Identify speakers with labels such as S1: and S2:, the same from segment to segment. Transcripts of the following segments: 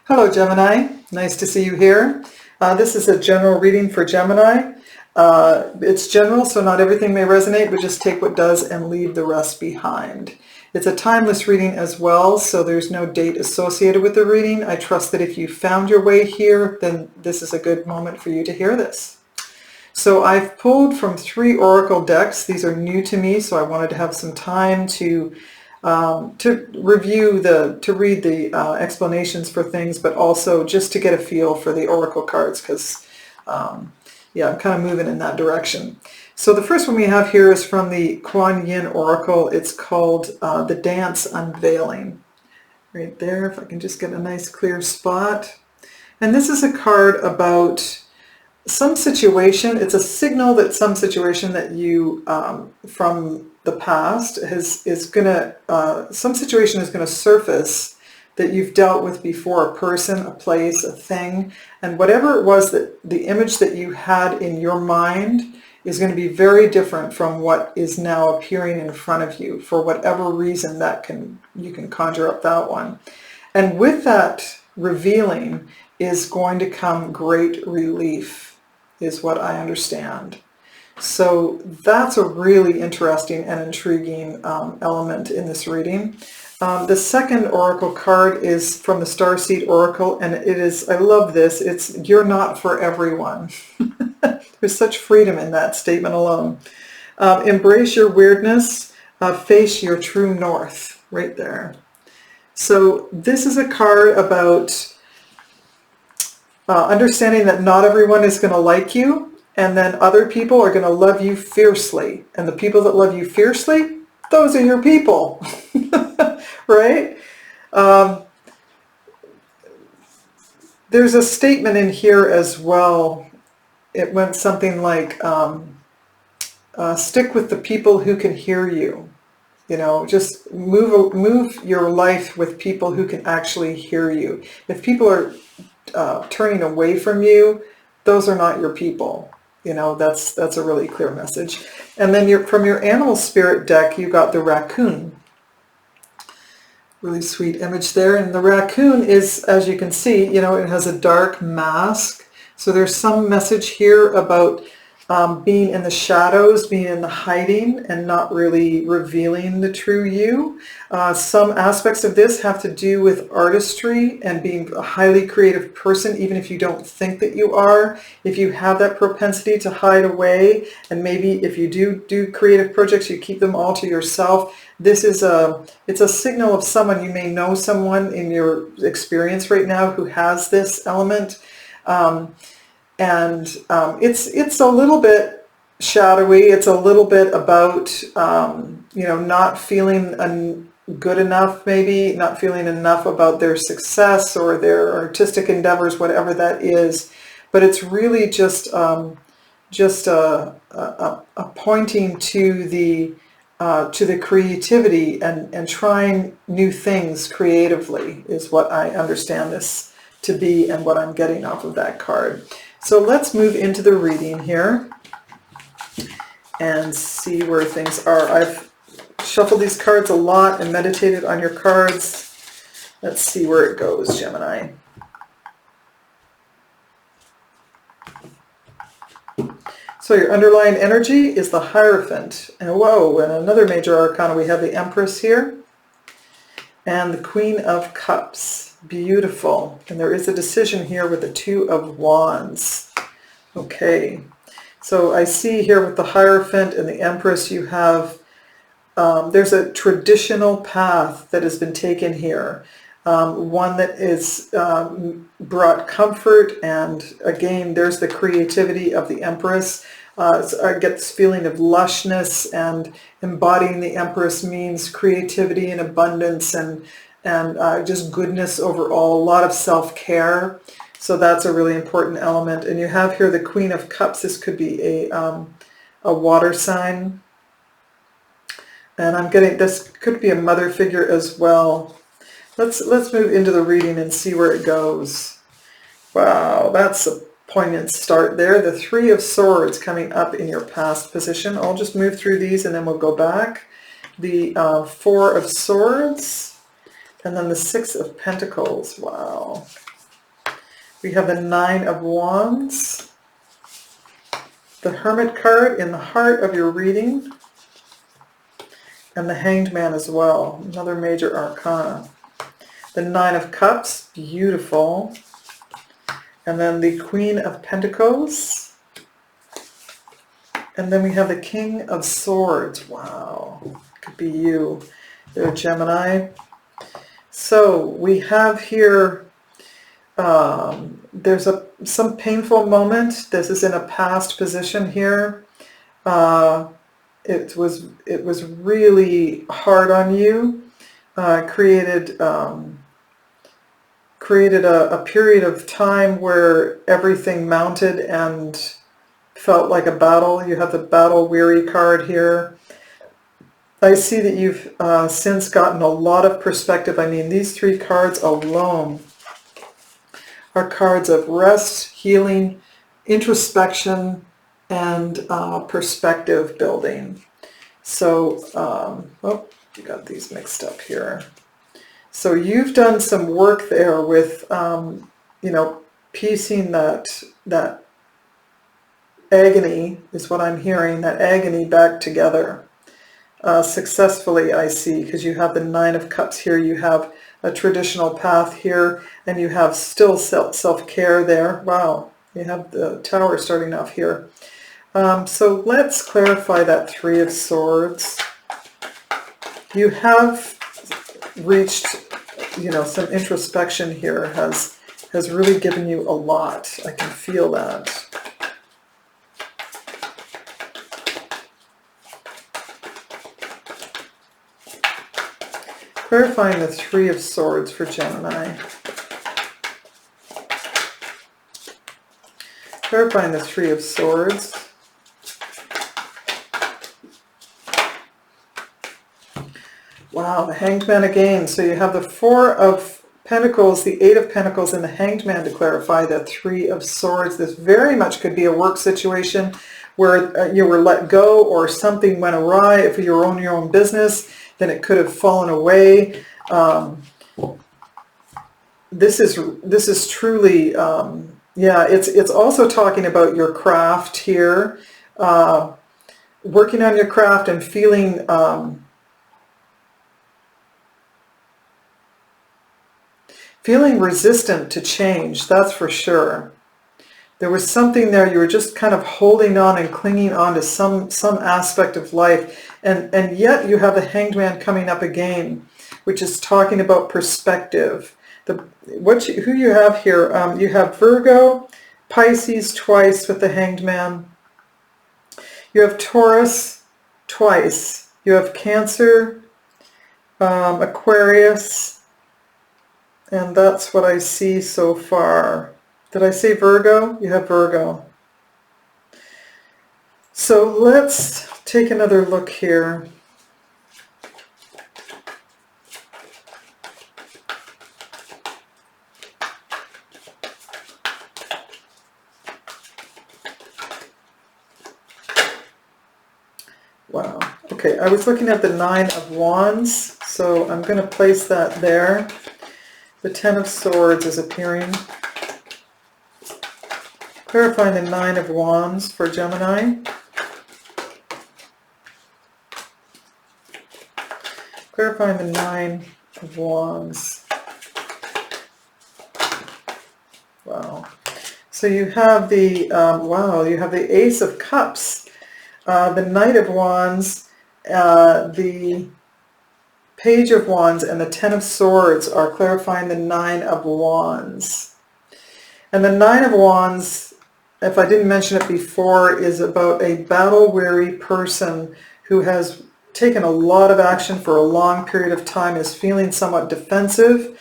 S1: Hello Gemini, nice to see you here. This is a general reading for Gemini. It's general, so not everything may resonate, but just take what does and leave the rest behind. It's a timeless reading as well, so there's no date associated with the reading. I trust that if you found your way here, then this is a good moment for you to hear this. So I've pulled from 3 oracle decks. These are new to me, so I wanted to have some time to read the explanations for things, but also just to get a feel for the oracle cards, because yeah, I'm kind of moving in that direction. So the first one we have here is from the Kuan Yin Oracle. It's called The Dance Unveiling. Right there, if I can just get a nice clear spot. And this is a card about some situation. It's a signal that some situation that you, from the past, some situation is going to surface that you've dealt with before, a person, a place, a thing, and whatever it was, that the image that you had in your mind is going to be very different from what is now appearing in front of you, for whatever reason you can conjure up that one. And with that revealing is going to come great relief, is what I understand. So that's a really interesting and intriguing element in this reading. The second oracle card is from the Starseed Oracle, and it is, I love this, it's "You're not for everyone." There's such freedom in that statement alone. Embrace your weirdness, face your true north, right there. So this is a card about understanding that not everyone is going to like you, and then other people are going to love you fiercely. And the people that love you fiercely, those are your people. Right? There's a statement in here as well. It went something like, stick with the people who can hear you. You know, just move your life with people who can actually hear you. If people are turning away from you, those are not your people. You know, that's a really clear message. And then from your animal spirit deck, you got the raccoon. Really sweet image there. And the raccoon is, as you can see, you know, it has a dark mask. So there's some message here about being in the shadows, being in the hiding, and not really revealing the true you. Some aspects of this have to do with artistry and being a highly creative person, even if you don't think that you are. If you have that propensity to hide away, and maybe if you do creative projects, you keep them all to yourself. This is it's a signal of someone. You may know someone in your experience right now who has this element. It's a little bit shadowy. It's a little bit about, you know, not feeling good enough, maybe not feeling enough about their success or their artistic endeavors, whatever that is. But it's really just a pointing to the creativity and trying new things creatively is what I understand this to be, and what I'm getting off of that card. So let's move into the reading here and see where things are. I've shuffled these cards a lot and meditated on your cards. Let's see where it goes, Gemini. So your underlying energy is the Hierophant. And whoa, and another major arcana, we have the Empress here and the Queen of Cups. Beautiful. And there is a decision here with the Two of Wands. Okay. So I see here with the Hierophant and the Empress, you have, there's a traditional path that has been taken here. One that is brought comfort, and again, there's the creativity of the Empress. I get this feeling of lushness, and embodying the Empress means creativity and abundance and just goodness overall, a lot of self-care. So that's a really important element. And you have here the Queen of Cups. This could be a water sign. And I'm getting, this could be a mother figure as well. Let's move into the reading and see where it goes. Wow, that's a poignant start there. The Three of Swords coming up in your past position. I'll just move through these and then we'll go back. The Four of Swords. And then the Six of Pentacles. Wow. We have the Nine of Wands, the Hermit card in the heart of your reading, and the Hanged Man as well, another major arcana. The Nine of Cups, beautiful. And then the Queen of Pentacles. And then we have the King of Swords. Wow, could be you there, Gemini. So we have here, there's some painful moment. This is in a past position here. It was really hard on you. Created a period of time where everything mounted and felt like a battle. You have the battle weary card here. I see that you've since gotten a lot of perspective. I mean, these three cards alone are cards of rest, healing, introspection, and perspective building. So, oh, you got these mixed up here. So you've done some work there with, you know, piecing that agony, is what I'm hearing, that agony back together. Successfully, I see, because you have the Nine of Cups here, you have a traditional path here, and you have still self-care there. Wow, you have the Tower starting off here. So let's clarify that Three of Swords. You have reached, you know, some introspection here has really given you a lot. I can feel that. Clarifying the Three of Swords for Gemini. Clarifying the Three of Swords. Wow, the Hanged Man again. So you have the Four of Pentacles, the Eight of Pentacles, and the Hanged Man to clarify the Three of Swords. This very much could be a work situation where you were let go or something went awry. If you own your own business, then it could have fallen away. This is truly, yeah, it's also talking about your craft here, working on your craft and feeling resistant to change, that's for sure. There was something there, you were just kind of holding on and clinging on to some aspect of life, and yet you have the Hanged Man coming up again, which is talking about perspective. Who you have here, you have Virgo, Pisces twice with the Hanged Man. You have Taurus twice. You have Cancer, Aquarius, and that's what I see so far. Did I say Virgo? You have Virgo. So let's take another look here. Wow. Okay, I was looking at the Nine of Wands, so I'm going to place that there. The Ten of Swords is appearing. Clarifying the Nine of Wands for Gemini. Clarifying the Nine of Wands. Wow. So you have the, wow, you have the Ace of Cups, the Knight of Wands, the Page of Wands, and the Ten of Swords are clarifying the Nine of Wands. And the Nine of Wands, if I didn't mention it before, is about a battle-weary person who has taken a lot of action for a long period of time, is feeling somewhat defensive.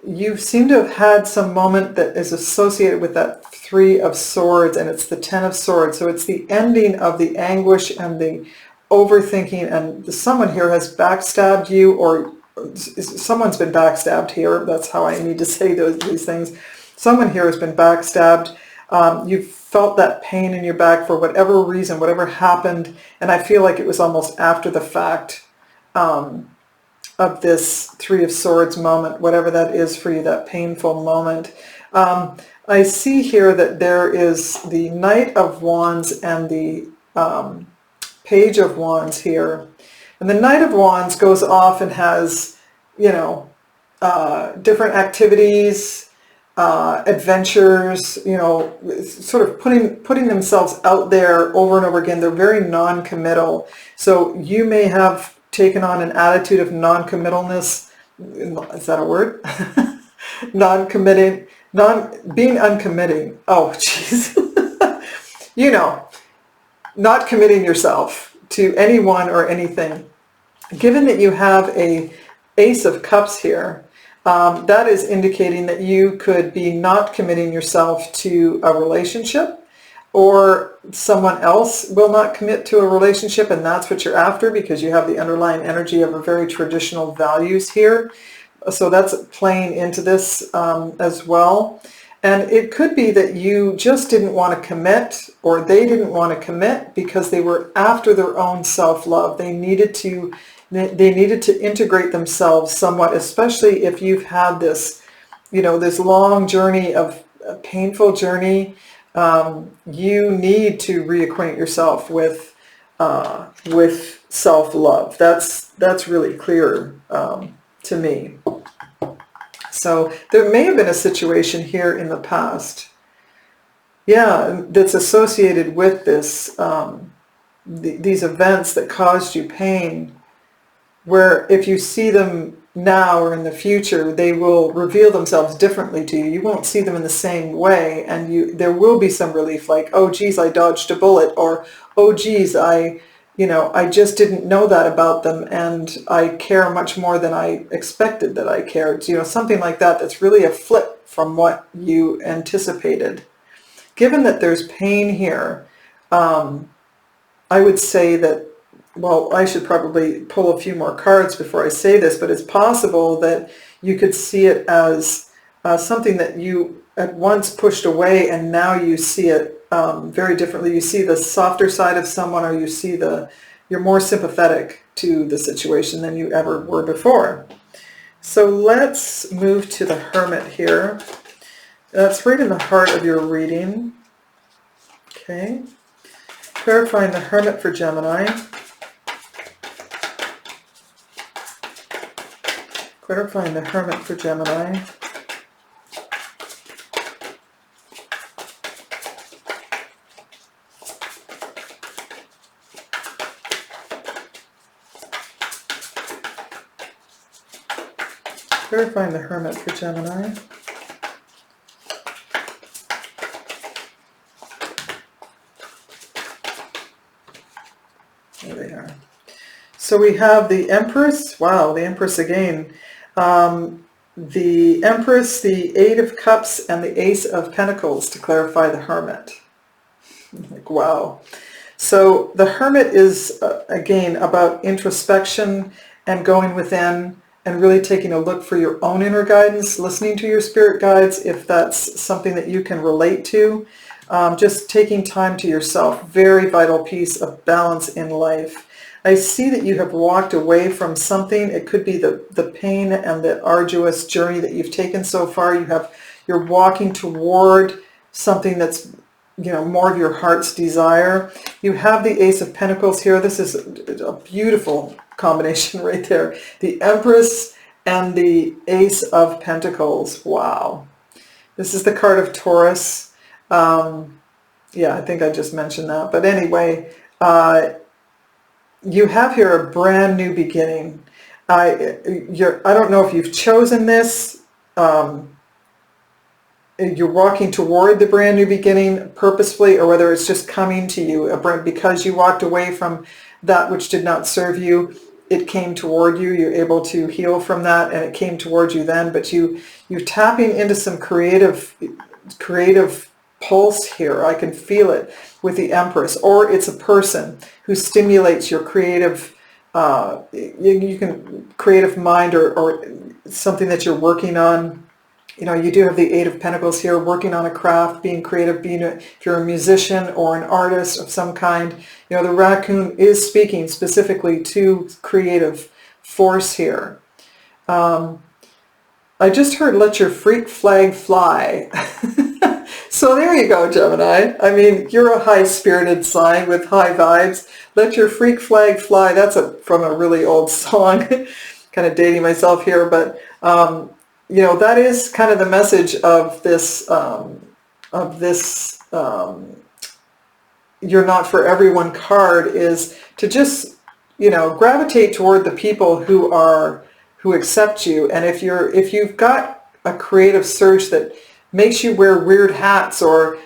S1: You seem to have had some moment that is associated with that Three of Swords, and it's the Ten of Swords. So it's the ending of the anguish and the overthinking, and someone here has backstabbed you, or someone's been backstabbed here. That's how I need to say these things. Someone here has been backstabbed. You've felt that pain in your back for whatever reason, whatever happened, and I feel like it was almost after the fact of this Three of Swords moment, whatever that is for you, that painful moment. I see here that there is the Knight of Wands and the Page of Wands here. And the Knight of Wands goes off and has, you know, different activities, adventures, you know, sort of putting themselves out there over and over again. They're very non-committal. So you may have taken on an attitude of non-committalness. Is that a word? Non-committing, being uncommitting. Oh, jeez. You know, not committing yourself to anyone or anything. Given that you have a Ace of Cups here, that is indicating that you could be not committing yourself to a relationship, or someone else will not commit to a relationship, and that's what you're after because you have the underlying energy of a very traditional values here. So that's playing into this as well. And it could be that you just didn't want to commit, or they didn't want to commit because they were after their own self-love. They needed to integrate themselves somewhat, especially if you've had this, you know, this long journey of a painful journey. You need to reacquaint yourself with self-love. That's really clear to me. So there may have been a situation here in the past, yeah, that's associated with this, these events that caused you pain, where if you see them now or in the future, they will reveal themselves differently to you. You won't see them in the same way, and there will be some relief, like, oh geez, I dodged a bullet, or oh geez, I just didn't know that about them, and I care much more than I expected that I cared. You know, something like that. That's really a flip from what you anticipated. Given that there's pain here, I would say that, well, I should probably pull a few more cards before I say this, but it's possible that you could see it as something that you at once pushed away, and now you see it very differently. You see the softer side of someone, or you see you're more sympathetic to the situation than you ever were before. So let's move to the Hermit here. That's right in the heart of your reading. Okay. Clarifying the Hermit for Gemini. Clarifying the Hermit for Gemini. Clarifying the Hermit for Gemini. There they are. So we have the Empress. Wow, the Empress again. The Empress, the Eight of Cups, and the Ace of Pentacles to clarify the Hermit. Like, wow. So the Hermit is, again, about introspection and going within and really taking a look for your own inner guidance, listening to your spirit guides if that's something that you can relate to. Just taking time to yourself, very vital piece of balance in life. I see that you have walked away from something. It could be the pain and the arduous journey that you've taken so far. You're walking toward something that's, you know, more of your heart's desire. You have the Ace of Pentacles here. This is a beautiful combination right there. The Empress and the Ace of Pentacles. Wow. This is the card of Taurus. Yeah, I think I just mentioned that. But anyway, you have here a brand new beginning. I don't know if you've chosen this. You're walking toward the brand new beginning purposefully, or whether it's just coming to you because you walked away from that which did not serve you. It came toward you. You're able to heal from that, and it came toward you then. But you're tapping into some creative pulse here. I can feel it with the Empress, or it's a person who stimulates your creative. You can creative mind, or something that you're working on. You know, you do have the Eight of Pentacles here, working on a craft, being creative, if you're a musician or an artist of some kind. You know, the raccoon is speaking specifically to creative force here. I just heard, let your freak flag fly. So there you go, Gemini. I mean, you're a high-spirited sign with high vibes. Let your freak flag fly. That's from a really old song. Kind of dating myself here, but you know, that is kind of the message of this "You're Not for Everyone" card, is to just, you know, gravitate toward the people who accept you. And if you've got a creative surge that makes you wear weird hats, or,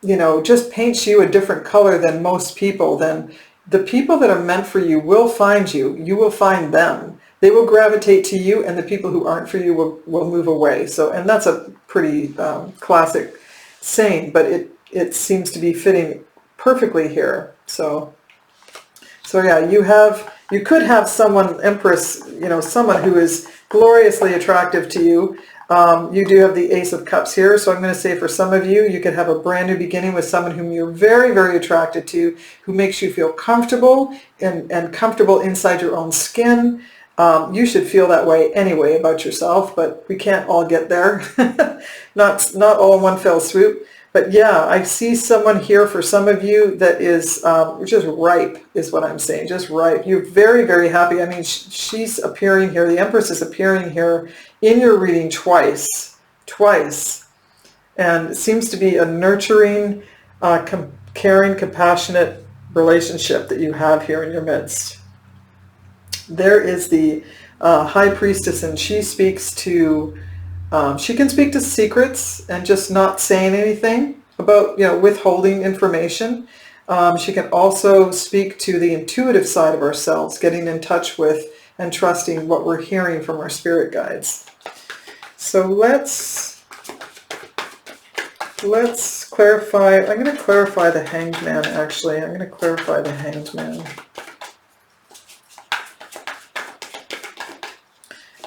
S1: you know, just paints you a different color than most people, then the people that are meant for you will find you. You will find them. They will gravitate to you, and the people who aren't for you will move away. So, and that's a pretty classic saying, but it seems to be fitting perfectly here. So yeah, you could have someone, Empress, you know, someone who is gloriously attractive to you. You do have the Ace of Cups here, so I'm going to say for some of you, you could have a brand new beginning with someone whom you're very, very attracted to, who makes you feel comfortable and comfortable inside your own skin. You should feel that way anyway about yourself, but we can't all get there. Not all in one fell swoop. But yeah, I see someone here for some of you that is just ripe, is what I'm saying, just ripe. You're very, very happy. I mean, she's appearing here. The Empress is appearing here in your reading twice. And it seems to be a nurturing, caring, compassionate relationship that you have here in your midst. There is the High Priestess, and she speaks to... she can speak to secrets and just not saying anything about, you know, withholding information. She can also speak to the intuitive side of ourselves, getting in touch with and trusting what we're hearing from our spirit guides. So let's clarify. I'm going to clarify the Hanged Man, actually. I'm going to clarify the Hanged Man.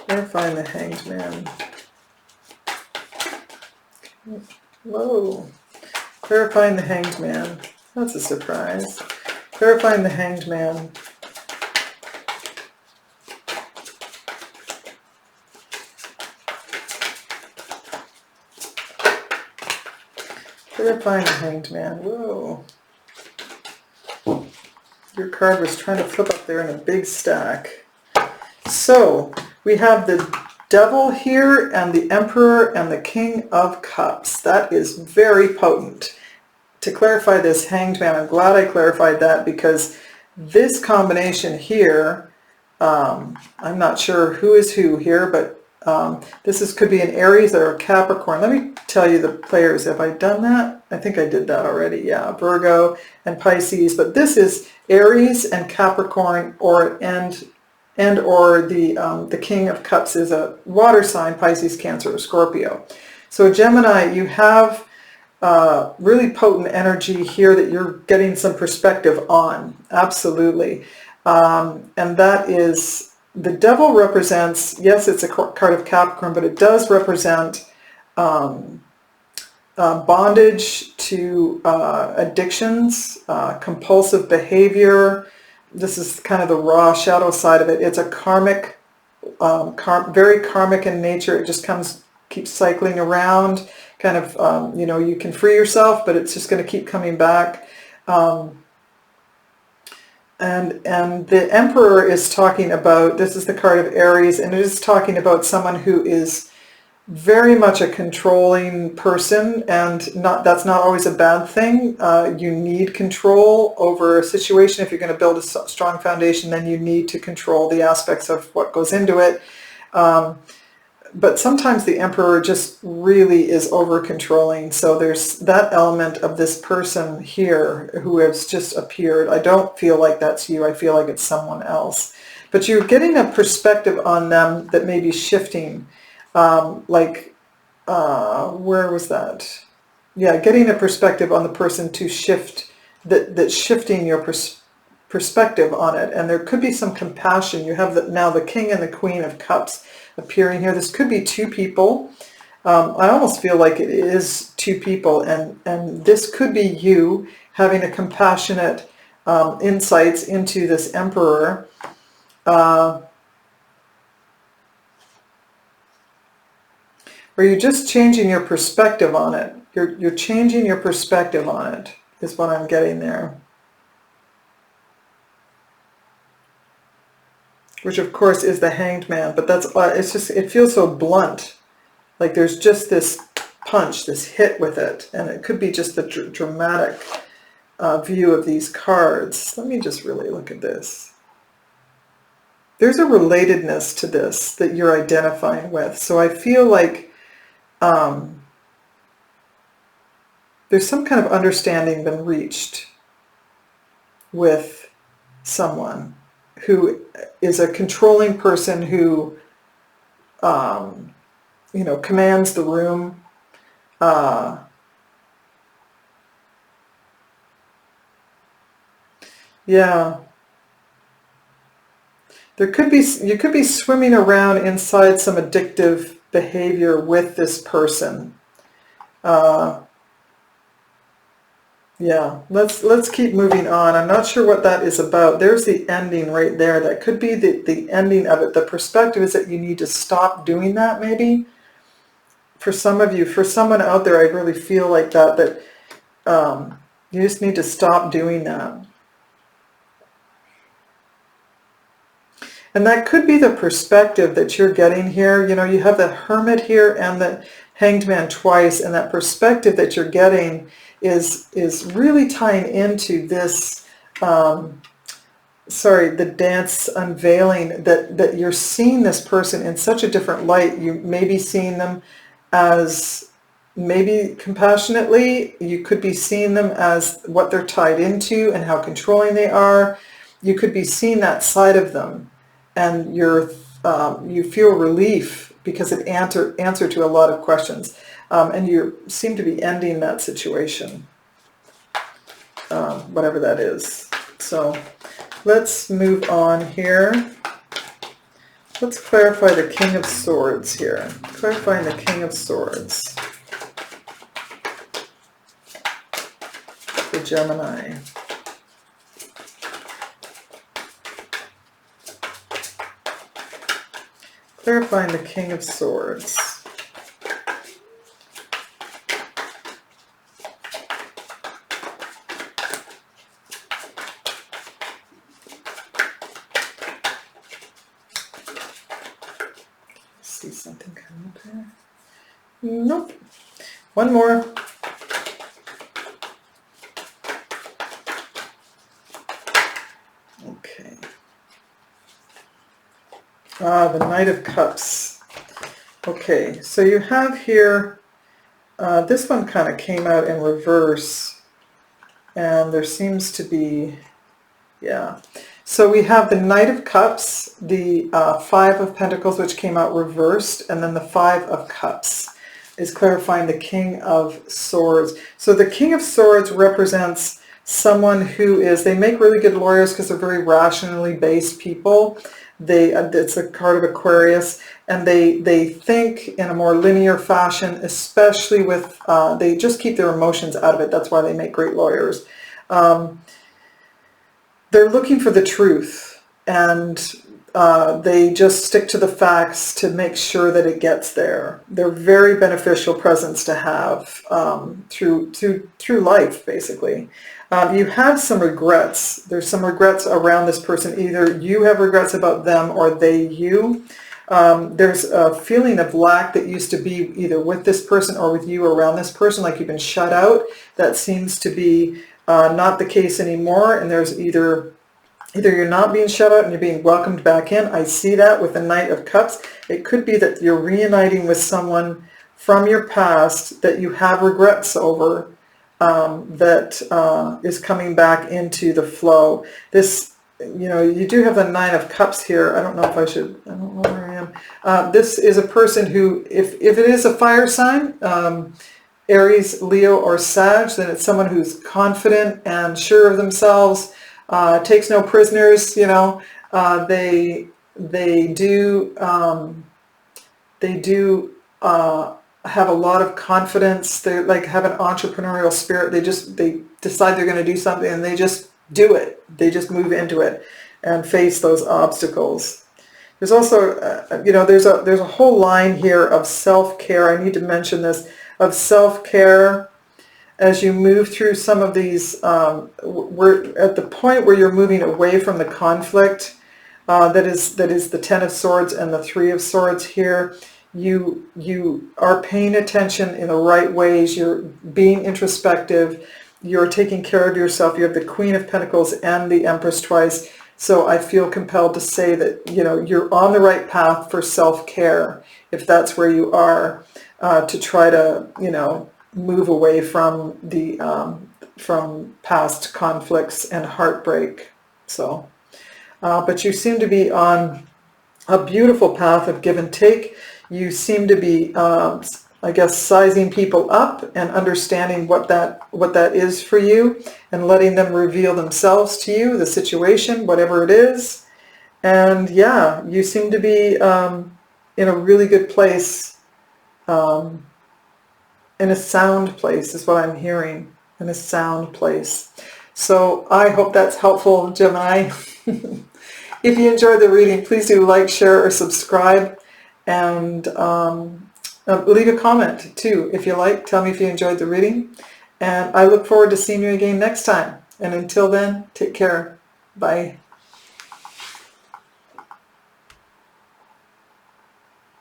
S1: Clarifying the Hanged Man. Whoa. Clarifying the Hanged Man. That's a surprise. Clarifying the Hanged Man. Clarifying the Hanged Man. Whoa. Your card was trying to flip up there in a big stack. So, we have the Devil here, and the Emperor, and the King of Cups. That is very potent. To clarify this Hanged Man, I'm glad I clarified that, because this combination here, I'm not sure who is who here, but could be an Aries or a Capricorn. Let me tell you the players. Have I done that? I think I did that already. Yeah, Virgo and Pisces. But this is Aries and Capricorn, or the King of Cups is a water sign, Pisces, Cancer, or Scorpio. So Gemini, you have really potent energy here that you're getting some perspective on. Absolutely. And that is, the Devil represents, yes, it's a card of Capricorn, but it does represent bondage to addictions, compulsive behavior. This is kind of the raw shadow side of it. It's a karmic, very karmic in nature. It just keeps cycling around. Kind of, you know, you can free yourself, but it's just going to keep coming back. And the Emperor is talking about, this is the card of Aries, and it is talking about someone who is very much a controlling person, and that's not always a bad thing. You need control over a situation. If you're going to build a strong foundation, then you need to control the aspects of what goes into it. But sometimes the Emperor just really is over-controlling. So there's that element of this person here who has just appeared. I don't feel like that's you. I feel like it's someone else. But you're getting a perspective on them that may be shifting. Where was that? Yeah, getting a perspective on the person to shift, that's shifting your perspective on it. And there could be some compassion. You have now the King and the Queen of Cups appearing here. This could be two people. I almost feel like it is two people, and this could be you having a compassionate insights into this Emperor. or you're just changing your perspective on it. You're changing your perspective on it, is what I'm getting there. Which of course is the Hanged Man, but that's, it's just, it feels so blunt. Like there's just this punch, this hit with it, and it could be just the dramatic view of these cards. Let me just really look at this. There's a relatedness to this that you're identifying with. So I feel like there's some kind of understanding been reached with someone who is a controlling person who, you know, commands the room. Yeah. There could be, you could be swimming around inside some addictive behavior with this person. Yeah, let's keep moving on. I'm not sure what that is about. There's the ending right there. That could be the ending of it. The perspective is that you need to stop doing that, maybe. For some of you, for someone out there, I really feel like that you just need to stop doing that. And that could be the perspective that you're getting here. You know, you have the Hermit here and the Hanged Man twice, and that perspective that you're getting is really tying into this, the dance unveiling, that you're seeing this person in such a different light. You may be seeing them as maybe compassionately. You could be seeing them as what they're tied into and how controlling they are. You could be seeing that side of them, and you feel relief because it answered to a lot of questions. And you seem to be ending that situation, whatever that is. So let's move on here. Let's clarify the King of Swords here. Clarifying the King of Swords for Gemini. Clarifying the King of Swords. See something come up here? Nope. One more. Okay. The Knight of Cups. Okay, so you have here, this one kind of came out in reverse, and there seems to be, yeah. So we have the Knight of Cups, the Five of Pentacles, which came out reversed, and then the Five of Cups is clarifying the King of Swords. So the King of Swords represents someone who is, they make really good lawyers because they're very rationally based people. It's a card of Aquarius, and they think in a more linear fashion, especially with, they just keep their emotions out of it. That's why they make great lawyers. They're looking for the truth, and they just stick to the facts to make sure that it gets there. They're very beneficial presence to have through life, basically. You have some regrets. There's some regrets around this person. Either you have regrets about them or they you. There's a feeling of lack that used to be either with this person or with you around this person, like you've been shut out. That seems to be not the case anymore, and there's either you're not being shut out and you're being welcomed back in. I see that with the Knight of Cups. It could be that you're reuniting with someone from your past that you have regrets over, that is coming back into the flow. This, you know, you do have the Nine of Cups here. I don't know if I should, I don't know where I am. This is a person who, if it is a fire sign, Aries, Leo, or Sag, then it's someone who's confident and sure of themselves, takes no prisoners. You know, they do have a lot of confidence. They like have an entrepreneurial spirit. They decide they're going to do something and they just do it. They just move into it and face those obstacles. There's also, you know, there's a whole line here of self-care. I need to mention this, of self-care as you move through some of these. We're at the point where you're moving away from the conflict. That is the Ten of Swords and the Three of Swords here. You are paying attention in the right ways. You're being introspective. You're taking care of yourself. You have the Queen of Pentacles and the Empress twice. So I feel compelled to say that, you know, you're on the right path for self-care, if that's where you are, to try to, you know, move away from the from past conflicts and heartbreak. So, but you seem to be on a beautiful path of give and take. You seem to be, I guess, sizing people up and understanding what that is for you, and letting them reveal themselves to you, the situation, whatever it is. And yeah, you seem to be in a really good place, in a sound place is what I'm hearing, in a sound place. So I hope that's helpful, Gemini. If you enjoyed the reading, please do like, share, or subscribe, and leave a comment too if you like. Tell me if you enjoyed the reading, and I look forward to seeing you again next time. And until then, take care. Bye.